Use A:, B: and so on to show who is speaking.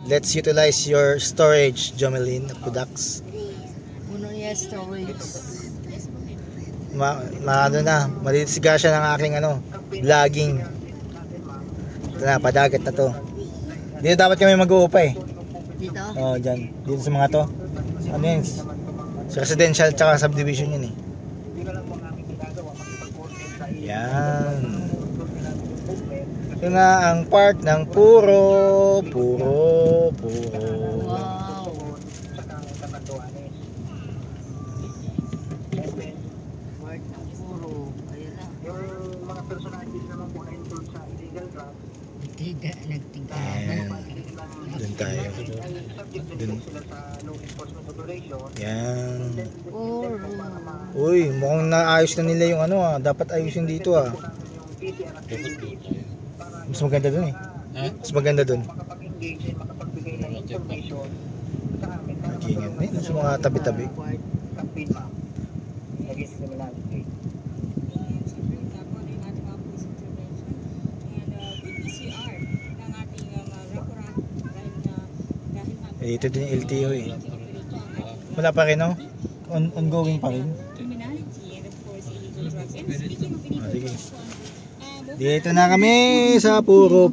A: Let's utilize your storage, Jomelyn products.
B: Puno niya storage.
A: Ano na, malisiga siya ng aking vlogging. Ito na, padagat na to. Dito dapat kami mag-uupa eh.
B: Dito?
A: Oh, dyan. Dito sa mga to. Ano yun? Sa residential tsaka subdivision yun eh. Yan. Ito na ang part ng puro.
B: Wow. Part ng puro. Ayan na.
C: Yung mga personalities naman po na involved sa illegal drugs,
A: Ayan. Doon tayo. Doon. Yan.
B: Puro.
A: Uy, mukhang naayos na nila yung dapat ayusin dito ah. Mas maganda dun eh. Mas maganda dun.
C: makapagbigay ng information sa amin.
A: Nag-iingat na yun sa mga tabi-tabi.
C: Campaign ma'am. Against criminality.
A: Eh, ito din yung LTO eh. Wala pa rin no? Ongoing pa rin. Sige. Dito na kami sa puro.